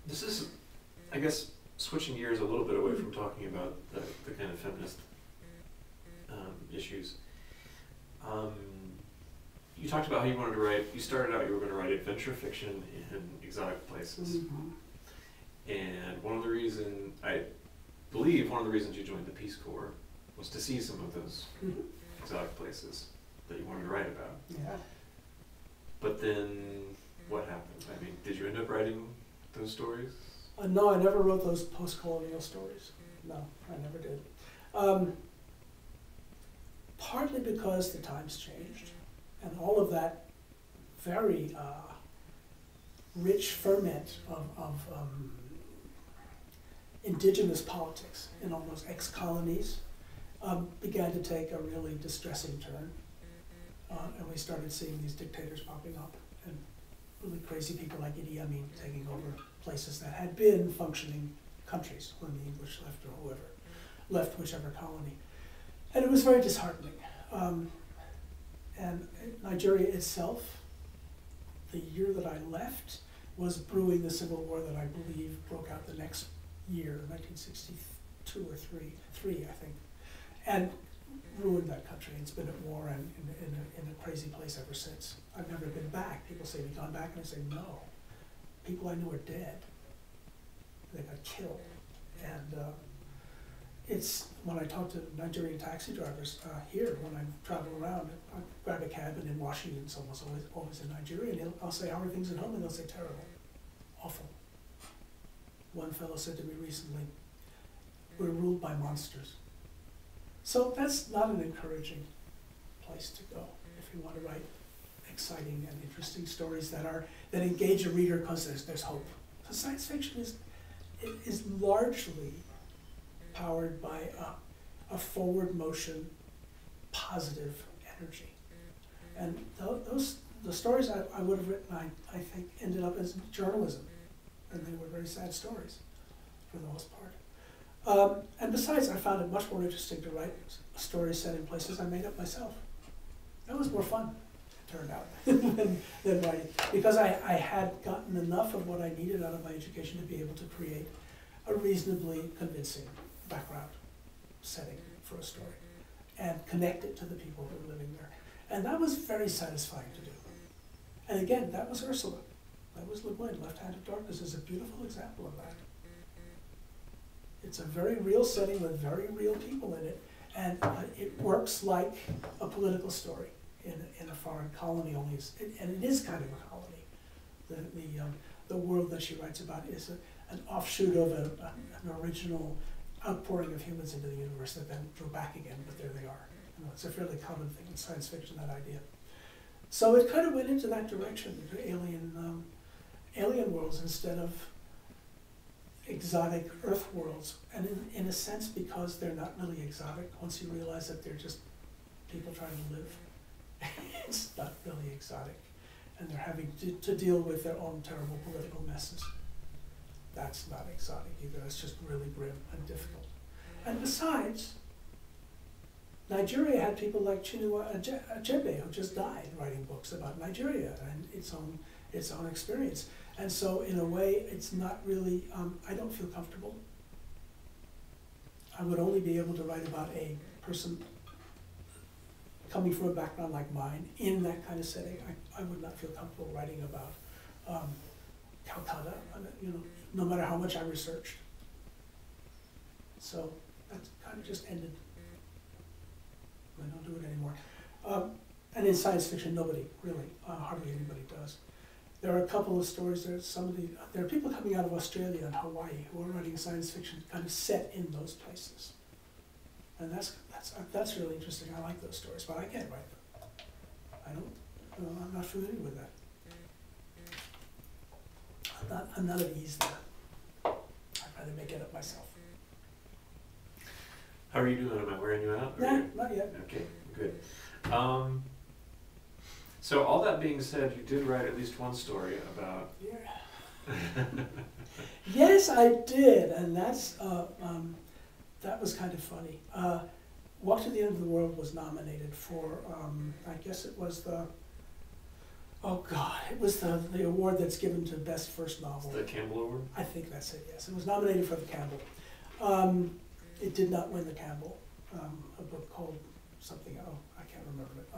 This is, I guess, switching gears a little bit away from talking about the kind of feminist issues. You talked about how you wanted to write, you started out, you were going to write adventure fiction in exotic places. And one of the reasons, I believe one of the reasons you joined the Peace Corps was to see some of those exotic places that you wanted to write about. Yeah. But then, what happened? I mean, did you end up writing those stories? No, I never wrote those post-colonial stories. No, I never did. Partly because the times changed, and all of that very rich ferment of indigenous politics in all those ex-colonies began to take a really distressing turn. And we started seeing these dictators popping up, and really crazy people like Idi Amin taking over places that had been functioning countries when the English left, or whoever left whichever colony. And it was very disheartening. And Nigeria itself, the year that I left, was brewing the civil war that I believe broke out the next year, 1962 or three, I think, and ruined that country. It's been at war and in a crazy place ever since. I've never been back. People say, have you gone back? And I say, no. People I knew are dead. They got killed. And it's, when I talk to Nigerian taxi drivers here, when I travel around, I grab a cab, and in Washington, it's almost always in Nigeria, and I'll say, how are things at home? And they'll say, terrible, awful. One fellow said to me recently, we're ruled by monsters. So that's not an encouraging place to go if you want to write exciting and interesting stories that engage a reader because there's hope. Because science fiction is largely powered by a forward motion, positive energy. And the stories I would have written, I think, ended up as journalism. And they were very sad stories, for the most part. And besides, I found it much more interesting to write stories set in places I made up myself. That was more fun, it turned out, than writing. Because I had gotten enough of what I needed out of my education to be able to create a reasonably convincing background setting for a story and connect it to the people who were living there. And that was very satisfying to do. And again, that was Ursula. That was Le Guin. Left Hand of Darkness is a beautiful example of that. It's a very real setting with very real people in it, and it works like a political story in a foreign colony. And it is kind of a colony. The world that she writes about is an offshoot of an original outpouring of humans into the universe that then drew back again, but there they are. You know, it's a fairly common thing in science fiction, that idea. So it kind of went into that direction, into alien worlds instead of exotic Earth worlds. And in a sense, because they're not really exotic, once you realize that they're just people trying to live, it's not really exotic. And they're having to deal with their own terrible political messes. That's not exotic either. It's just really grim and difficult. And besides, Nigeria had people like Chinua Achebe, who just died, writing books about Nigeria and its own experience. And so, in a way, it's not really, I don't feel comfortable. I would only be able to write about a person coming from a background like mine in that kind of setting. I would not feel comfortable writing about Calcutta, no matter how much I researched. So that kind of just ended. I don't do it anymore. And in science fiction, nobody really, hardly anybody does. There are a couple of stories. There are people coming out of Australia and Hawaii who are writing science fiction kind of set in those places, and that's really interesting. I like those stories, but I can't write them. I'm not familiar with that. I'm not at ease there. I'd rather make it up myself. How are you doing? Am I wearing you out? Nah, not yet. Okay, good. So all that being said, you did write at least one story about... Yeah. Yes, I did, and that was kind of funny. Walk to the End of the World was nominated for, I guess it was the, oh God, It was the award that's given to best first novel. The Campbell Award? I think that's it, yes. It was nominated for the Campbell. It did not win the Campbell. A book called something, oh, I can't remember it.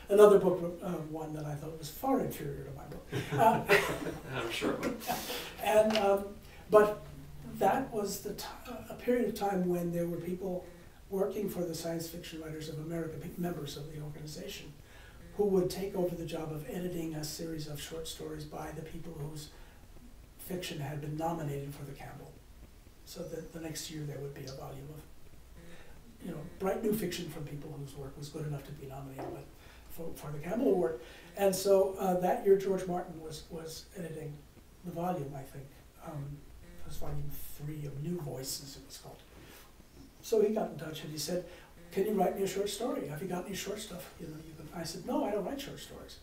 Another book won that I thought was far inferior to my book. I'm sure it would. And, but that was a period of time when there were people working for the Science Fiction Writers of America, members of the organization, who would take over the job of editing a series of short stories by the people whose fiction had been nominated for the Campbell. So that the next year there would be a volume of, bright new fiction from people whose work was good enough to be nominated for the Campbell Award. And so that year George Martin was editing the volume, I think. It was volume 3 of New Voices, it was called. So he got in touch and he said, "Can you write me a short story? Have you got any short stuff? I said, "No, I don't write short stories."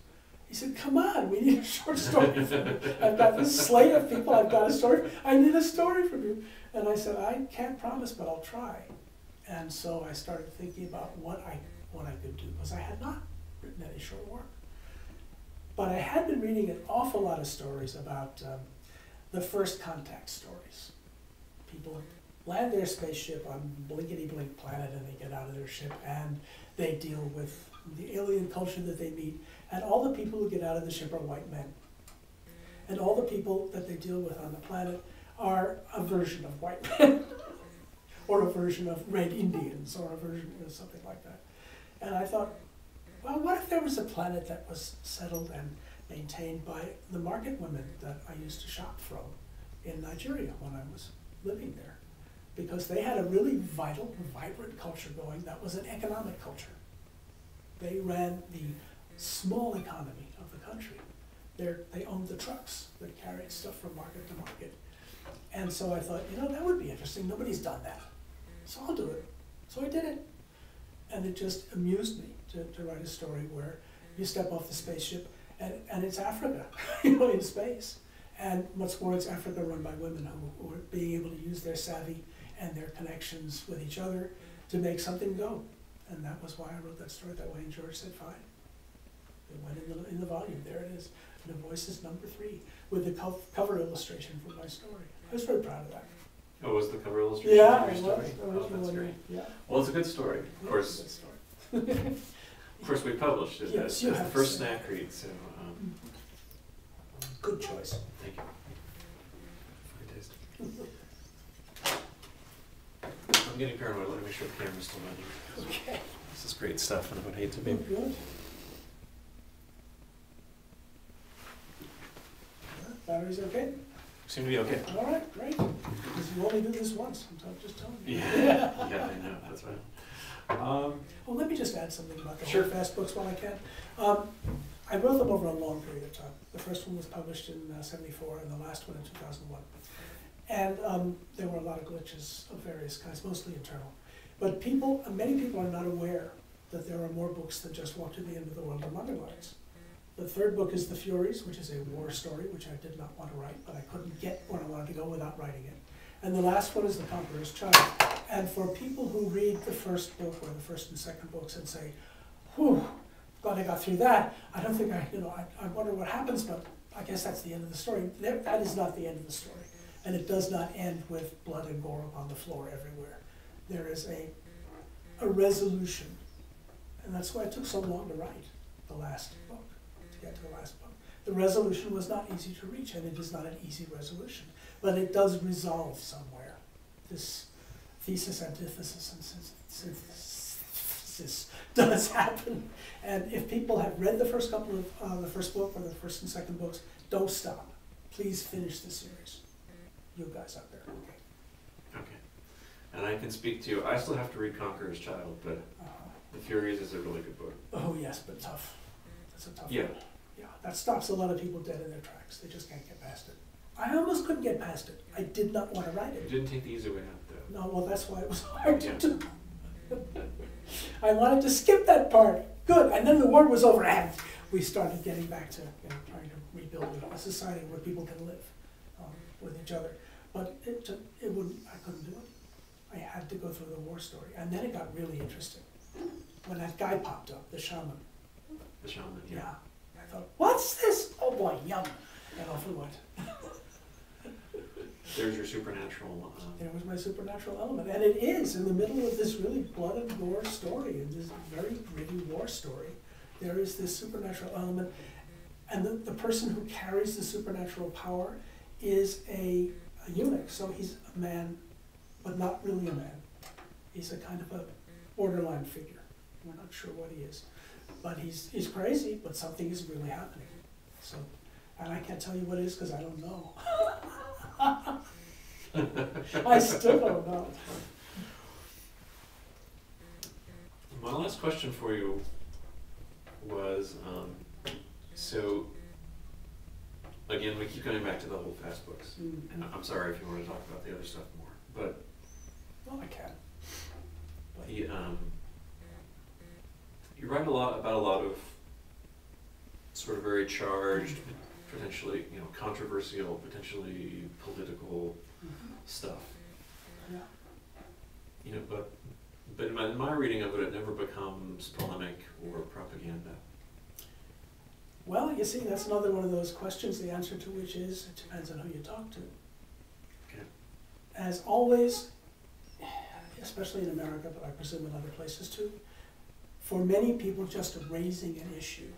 He said, "Come on, we need a short story. I've got this slate of people, I've got a story, I need a story from you." And I said, "I can't promise, but I'll try." And so I started thinking about what I could do, because I had not written any short work. But I had been reading an awful lot of stories about the first contact stories. People land their spaceship on blinkety-blink planet and they get out of their ship and they deal with the alien culture that they meet, and all the people who get out of the ship are white men. And all the people that they deal with on the planet are a version of white men, or a version of red Indians, or a version of something like that. And I thought, well, what if there was a planet that was settled and maintained by the market women that I used to shop from in Nigeria when I was living there? Because they had a really vital, vibrant culture going that was an economic culture. They ran the small economy of the country. They owned the trucks that carried stuff from market to market. And so I thought, that would be interesting. Nobody's done that. So I'll do it. So I did it. And it just amused me to write a story where you step off the spaceship and it's Africa, in space. And what's more, it's Africa run by women who are being able to use their savvy and their connections with each other to make something go. And that was why I wrote that story that way, and George said, fine. It went in the volume, there it is. New Voices #3, with the cover illustration for my story. I was very proud of that. Oh, was the cover illustration yeah, for your story? Oh, that's great. Yeah. Well, it's a good story. Of course, it's a good story. Of course, we published it. Yes, it's the first snack read, so... good choice. Thank you. Good taste. I'm getting paranoid. Let me make sure the camera's still running. Okay. This is great stuff, and I would hate to be... Good. Battery's okay? Seem to be okay. All right, great. Because you only do this once, I'm just telling you. Yeah, I know, that's right. Well, let me just add something about the Sure. Fast books while I can. I wrote them over a long period of time. The first one was published in '74 and the last one in 2001. And there were a lot of glitches of various kinds, mostly internal. But many people are not aware that there are more books than just Walk to the End of the World and Motherlands. The third book is The Furies, which is a war story, which I did not want to write, but I couldn't get where I wanted to go without writing it. And the last one is The Conqueror's Child. And for people who read the first book or the first and second books and say, whew, glad I got through that. I don't think I wonder what happens, but I guess that's the end of the story. That is not the end of the story. And it does not end with blood and gore on the floor everywhere. There is a resolution. And that's why it took so long to write the last book, to get to the last book. The resolution was not easy to reach, and it is not an easy resolution. But it does resolve somewhere. This thesis, antithesis, and synthesis does happen. And if people have read the first couple of the first book or the first and second books, don't stop. Please finish the series. You guys out there. Okay. And I can speak to you. I still have to read Conqueror's Child, but The Furies is a really good book. Oh yes, but tough. It's a tough one. Yeah, that stops a lot of people dead in their tracks. They just can't get past it. I almost couldn't get past it. I did not want to write it. You didn't take the easy way out, though. No, well, that's why it was hard to do. I wanted to skip that part. Good. And then the war was over, and we started getting back to trying to rebuild a society where people can live with each other. But I couldn't do it. I had to go through the war story. And then it got really interesting. When that guy popped up, the shaman. The shaman, yeah. I thought, what's this? Oh boy, yeah. and what? There's your supernatural. There was my supernatural element. And it is in the middle of this really blood and gore story, and this very gritty war story. There is this supernatural element. And the person who carries the supernatural power is a eunuch. So he's a man, but not really a man. He's a kind of a borderline figure. We're not sure what he is. But he's crazy, but something is really happening. So, and I can't tell you what it is because I don't know. I still don't know. My last question for you was, so again, we keep coming back to the whole fast books. And I'm sorry if you want to talk about the other stuff more, but well, I can. But you write about a lot of sort of very charged, potentially, controversial, potentially political stuff. Yeah. But in my reading of it, it never becomes polemic or propaganda. Well, you see, that's another one of those questions, the answer to which is, it depends on who you talk to. Okay. As always, especially in America, but I presume in other places too, for many people, just raising an issue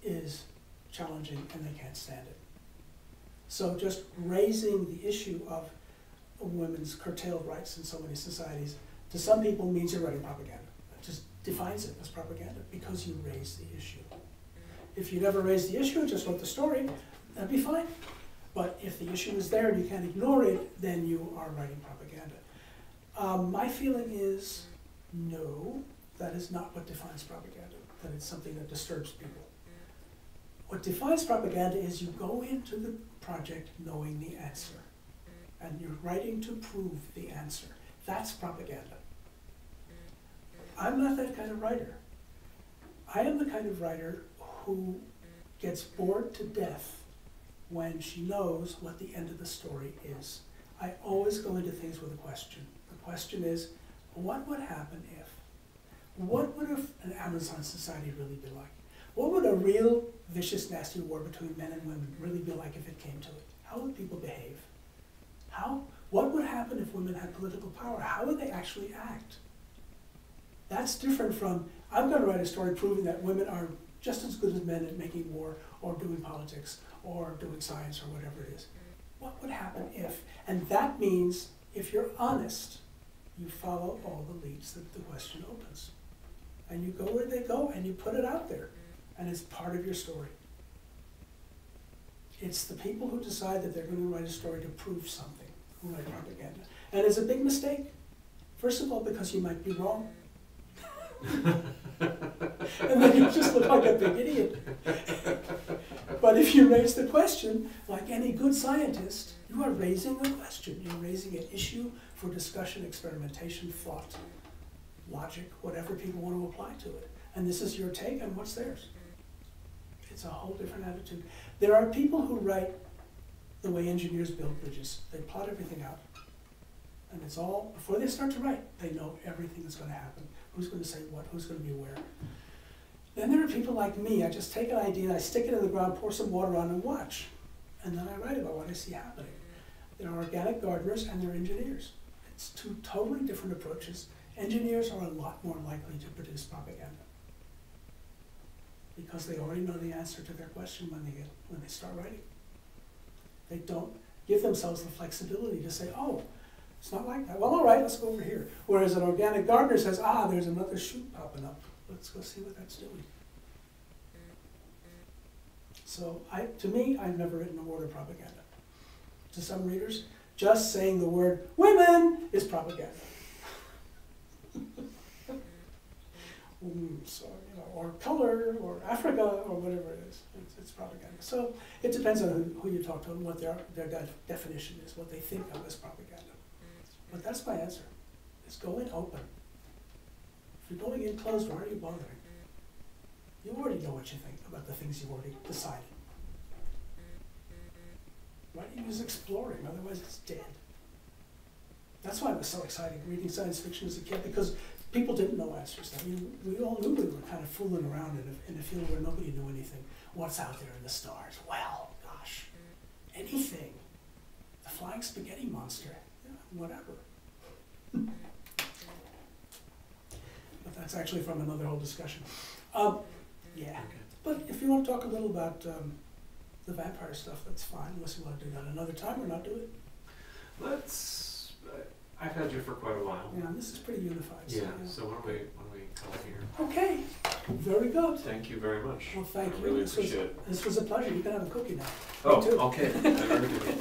is challenging and they can't stand it. So just raising the issue of women's curtailed rights in so many societies, to some people means you're writing propaganda. It just defines it as propaganda because you raise the issue. If you never raised the issue and just wrote the story, that'd be fine. But if the issue is there and you can't ignore it, then you are writing propaganda. My feeling is no, that is not what defines propaganda, that it's something that disturbs people. What defines propaganda is you go into the project knowing the answer, and you're writing to prove the answer. That's propaganda. I'm not that kind of writer. I am the kind of writer who gets bored to death when she knows what the end of the story is. I always go into things with a question. The question is, what would happen if? What would an Amazon society really be like? What would a real vicious, nasty war between men and women really be like if it came to it? How would people behave? What would happen if women had political power? How would they actually act? That's different from, I'm going to write a story proving that women are just as good as men at making war or doing politics or doing science or whatever it is. What would happen if? And that means, if you're honest, you follow all the leads that the question opens. And you go where they go and you put it out there. And it's part of your story. It's the people who decide that they're going to write a story to prove something who write propaganda. And it's a big mistake. First of all, because you might be wrong. And then you just look like a big idiot. But if you raise the question, like any good scientist, you are raising a question. You're raising an issue for discussion, experimentation, thought, logic, whatever people want to apply to it. And this is your take on what's theirs. It's a whole different attitude. There are people who write the way engineers build bridges. They plot everything out. And it's all, before they start to write, they know everything that's going to happen. Who's going to say what, who's going to be where. Then there are people like me. I just take an idea, I stick it in the ground, pour some water on and watch. And then I write about what I see happening. There are organic gardeners and there are engineers. It's two totally different approaches. Engineers are a lot more likely to produce propaganda because they already know the answer to their question when they start writing. They don't give themselves the flexibility to say, oh, it's not like that. Well, all right, let's go over here. Whereas an organic gardener says, there's another shoot popping up. Let's go see what that's doing. So to me, I've never written a word of propaganda. To some readers, just saying the word women is propaganda. So, or color, or Africa, or whatever it is. It's propaganda. So it depends on who you talk to and what their definition is, what they think of as propaganda. But that's my answer. It's go in open. If you're going in closed, why are you bothering? You already know what you think about the things you've already decided. Writing is exploring, otherwise it's dead. That's why it was so exciting reading science fiction as a kid, because people didn't know answers. I mean, we all knew we were kind of fooling around in a field where nobody knew anything. What's out there in the stars? Well, gosh, flying spaghetti monster. Yeah, whatever. But that's actually from another whole discussion. Yeah. Okay. But if you want to talk a little about the vampire stuff, that's fine. Unless you want to do that another time or not do it. I've had you for quite a while. Yeah, this is pretty unified. Yeah. So, So why don't we call it here? okay. Very good. Thank you very much. Well, thank I you. really appreciate it. This was a pleasure. You can have a cookie now. Oh, Me too. okay. I never did.